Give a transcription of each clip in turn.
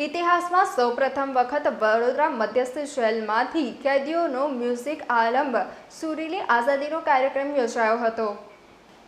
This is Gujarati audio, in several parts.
ઇતિહાસમાં સૌપ્રથમ વખત વડોદરા મધ્યસ્થ જેલમાંથી કેદીઓનો મ્યુઝિક આલંબ સુરીલી આઝાદીનો કાર્યક્રમ યોજાયો હતો.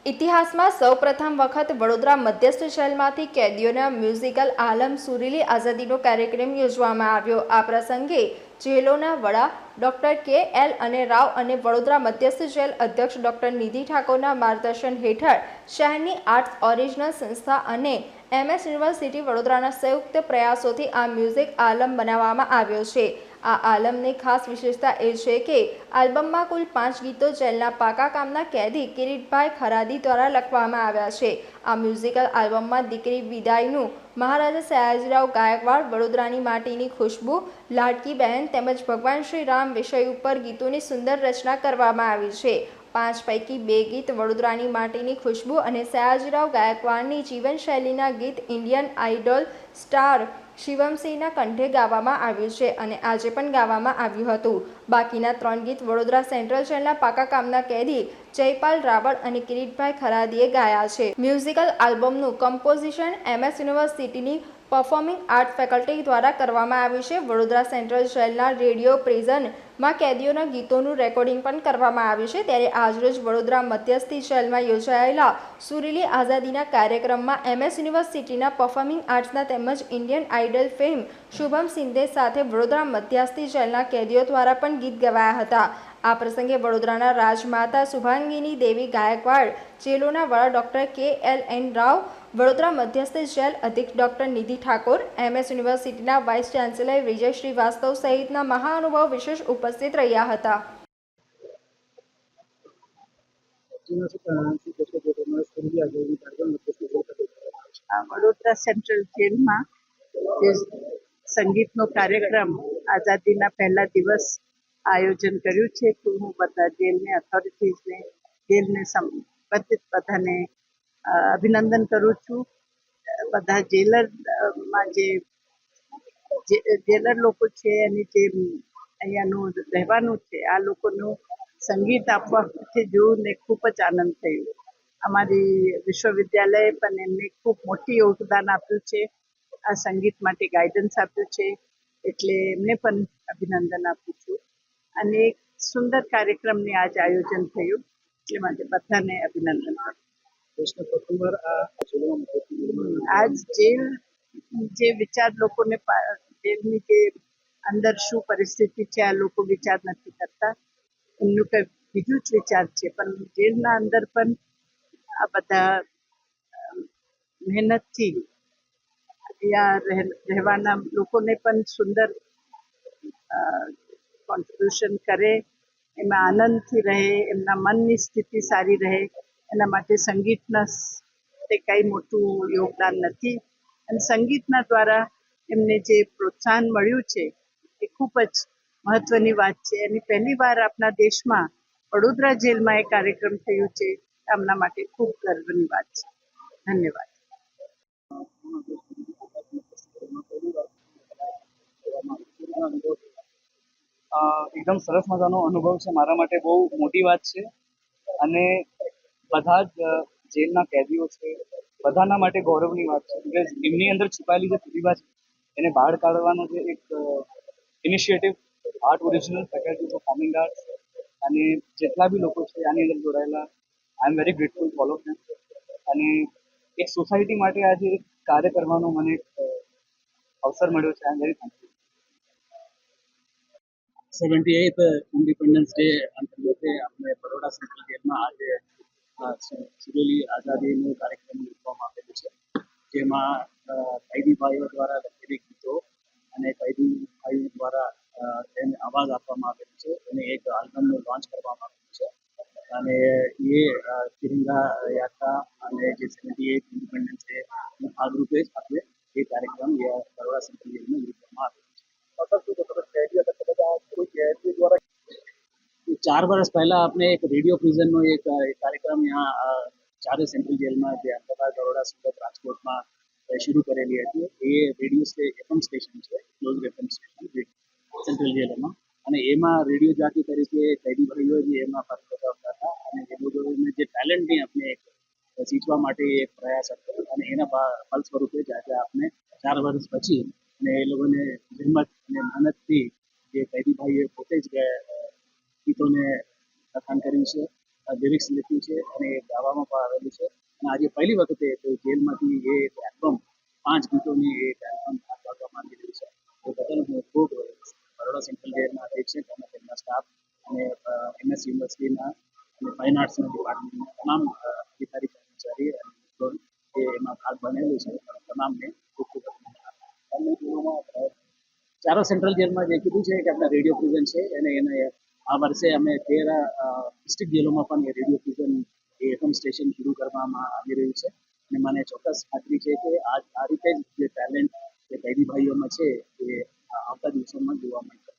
ઇતિહાસમાં સૌપ્રથમ વખત વડોદરા મધ્યસ્થ જેલમાંથી કેદીઓના મ્યુઝિકલ આલમ સુરીલી આઝાદીનો કાર્યક્રમ યોજવામાં આવ્યો. આ પ્રસંગે જેલોના વડા ડૉક્ટર કે.એલ. રાવ અને વડોદરા મધ્યસ્થ જેલ અધ્યક્ષ ડૉક્ટર નિધિ ઠાકોરના માર્ગદર્શન હેઠળ શહેરની આર્ટ્સ ઓરિજિનલ સંસ્થા અને MS યુનિવર્સિટી વડોદરાના સંયુક્ત પ્રયાસોથી આ મ્યુઝિક આલમ બનાવવામાં આવ્યો છે. આ આલમની ખાસ વિશેષતા એ છે કે આલ્બમમાં કુલ 5 ગીતો જેલના પાકા કામના કેદી કિરીટભાઈ ખરાદી દ્વારા લખવામાં આવ્યા છે. આ મ્યુઝિકલ આલ્બમમાં દીકરી વિદાયનું, મહારાજા સયાજીરાવ ગાયકવાડ, વડોદરાની માટીની ખુશ્બુ, લાડકી બહેન તેમજ ભગવાન શ્રી રામ વિષય ઉપર ગીતોની સુંદર રચના કરવામાં આવી છે. 5 પૈકી 2 ગીત વડોદરાની માટીની ખુશ્બુ અને સયાજીરાવ ગાયકવાડની જીવનશૈલીના ગીત ઇન્ડિયન આઇડલ સ્ટાર શિવમસિંહના કંઠે ગાવામાં આવ્યું છે અને આજે પણ ગાવામાં આવ્યું હતું. બાકીના 3 ગીત વડોદરા સેન્ટ્રલ જેલના પાકા કામના કેદી જયપાલ રાવળ અને કિરીટભાઈ ખરાદીએ ગાયા છે. મ્યુઝિકલ આલ્બમનું કમ્પોઝિશન MS યુનિવર્સિટીની પરફોર્મિંગ આર્ટ ફેકલ્ટી દ્વારા કરવામાં આવ્યું છે. વડોદરા સેન્ટ્રલ જેલના રેડિયો પ્રિઝનમાં કેદીઓના ગીતોનું રેકોર્ડિંગ પણ કરવામાં આવ્યું છે. ત્યારે આજરોજ વડોદરા મધ્યસ્થી જેલમાં યોજાયેલા સુરીલી આઝાદીના કાર્યક્રમમાં MS યુનિવર્સિટીના પરફોર્મિંગ આર્ટ્સના તેમજ Indian Idol fame Shubham Sindhe સાથે વડોદરા મધ્યસ્થી જેલના કેદીઓ દ્વારા પણ ગીત ગવાયા હતા. આ પ્રસંગે વડોદરાના રાજમાતા શુભાંગીની દેવી ગાયકવાડ, જેલોના વડા ડૉક્ટર કે.એલ. રાવ, વડોદરા મધ્યસ્થ જેલ અધિક્ષક ડૉક્ટર નિધિ ઠાકોર, MS યુનિવર્સિટીના વાઇસ ચાન્સેલર વિજય શ્રીવાસ્તવ સહિતના મહાનુભાવો વિશેષ ઉપસ્થિત રહ્યા હતા. વડોદરા સેન્ટ્રલ જેલમાં જે સંગીતનો કાર્યક્રમ આઝાદીના પહેલા દિવસ આયોજન કર્યું છે. તો હું બધા જેલની ઓથોરિટીઝને, જેલને સંબંધિત બધાને અભિનંદન કરું છું. બધા જેલરમાં જે જેલર લોકો છે અને જે અહીંયાનું રહેવાનું છે, આ લોકોનું સંગીત આપવાથી જોઈને ખૂબ જ આનંદ થયો. અમારી વિશ્વવિદ્યાલયે પણ એમને ખૂબ મોટી યોગદાન આપ્યું છે, આ સંગીત માટે ગાઈડન્સ આપ્યું છે, એટલે એમને પણ અભિનંદન આપું છું. અને એક સુંદર કાર્યક્રમની આજ આયોજન થયું, એટલે માટે બધાને અભિનંદન આપું. આજ જેલ જે વિચાર લોકોને, જેલની જે અંદર શું પરિસ્થિતિ છે આ લોકો વિચાર નથી કરતા, એમનું કંઈ બીજું જ વિચાર છે. પણ જેલના અંદર પણ આ બધા મહેનતથી ત્યાં રહેવાના લોકોને પણ સુંદર કોન્ટ્રીબ્યુશન કરે, એમાં આનંદથી રહે, એમના મનની સ્થિતિ સારી રહે, એના માટે સંગીતના તે કંઈ મોટું યોગદાન નથી. અને સંગીતના દ્વારા એમને જે પ્રોત્સાહન મળ્યું છે એ ખૂબ જ મહત્વની વાત છે. અને પહેલી વાર આપણા દેશમાં વડોદરા જેલમાં એ કાર્યક્રમ થયું છે, આમના માટે ખૂબ ગર્વની વાત છે. ધન્યવાદ. એકદમ સરસ મજાનો અનુભવ છે. મારા માટે બહુ મોટી વાત છે અને બધા જ જેલના કેદીઓ છે બધાના માટે ગૌરવની વાત છે. બિકોઝ એમની અંદર છુપાયેલી જે પ્રતિભા છે એને બહાર કાઢવાનો જે એક initiative art original faculty of performing arts અને જેટલા બી લોકો છે આની અંદર જોડાયેલા, I am very grateful for all of them. અને એક સોસાયટી માટે આજે એક કાર્ય કરવાનો મને અવસર મળ્યો છે. I am very thankful. 78th independence day અંતર્ગતે આપણે બરોડા સેન્ટ્રલ જેલમાં આજે સુરીલી આઝાદીનો કાર્યક્રમ યોજવામાં આવેલો છે, જેમાં કૈદી ભાઈઓ દ્વારા લખેલી ગીતો અને કૈદી ભાઈઓ દ્વારા તેને અવાજ આપવામાં આવેલો છે. એને એક આલ્બમનું લોન્ચ કરવામાં આવેલું છે અને એ તિરંગા યાત્રા અને જે 78th ઇન્ડિપેન્ડન્સ ડે ભાગરૂપે જ આપણે એ કાર્યક્રમ બરોડા સેન્ટ્રલ જેલમાં યોજવામાં આવેલો છે. 4 વર્ષ પહેલા આપણે એક રેડિયો પ્રિઝનનો એક કાર્યક્રમ यहाँ चारे सेंट्रल जेल में જે અમદાવાદ, બરોડા, સુરત, રાજકોટમાં શરૂ કરેલી હતી. એ રેડિયો FM સ્ટેશન છે, ક્લોઝ FM સ્ટેશન સેન્ટ્રલ જેલમાં, અને એમાં રેડિયો જાકી તરીકે કૈદી ભાઈઓ જે એમાં ફરજ બજાવતા હતા અને એ લોકોને જે ટેલેન્ટની આપણે એક શીખવા માટે એક પ્રયાસ હતો અને એના ફલ સ્વરૂપે જ આજે આપણે 4 વર્ષ પછી અને એ લોકોને હિંમત અને મહેનતથી જે કૈદી ભાઈએ પોતે જ ગીતોને લખાણ કર્યું છે, લિરિક્સ લખ્યું છે અને એ ગાવામાં પણ આવેલું છે. અને આજે પહેલી વખતે કોઈ જેલમાંથી એ એક એલ્બમ 5 ગીતોની એક એલ્બમ બહાર પાડવામાં આવી રહી છે. એ બદલ હું ખૂબ બરોડા સેન્ટ્રલ જેલના અધિક્ષક અને તેમના સ્ટાફ અને MS યુનિવર્સિટીના અને ફાઇન આર્ટ્સના ડિપાર્ટમેન્ટના તમામ અધિકારી કર્મચારી અને મિત્રો જે એમાં ભાગ બનેલું છે તમામને ખૂબ ખૂબ અભિનંદન. ચારો સેન્ટ્રલ જેલમાં જે કીધું છે કે આપણા રેડિયો પ્રિઝન છે અને એને આ વર્ષે અમે 13 ડિસ્ટ્રિક્ટ જેલોમાં પણ એ રેડિયો પ્રિઝન એ FM સ્ટેશન શરૂ કરવામાં આવી રહ્યું છે. અને મને ચોક્કસ ખાતરી છે કે આ રીતે જ જે ટેલેન્ટ જે કૈદી ભાઈઓમાં છે એ આવતા દિવસોમાં જોવા મળશે.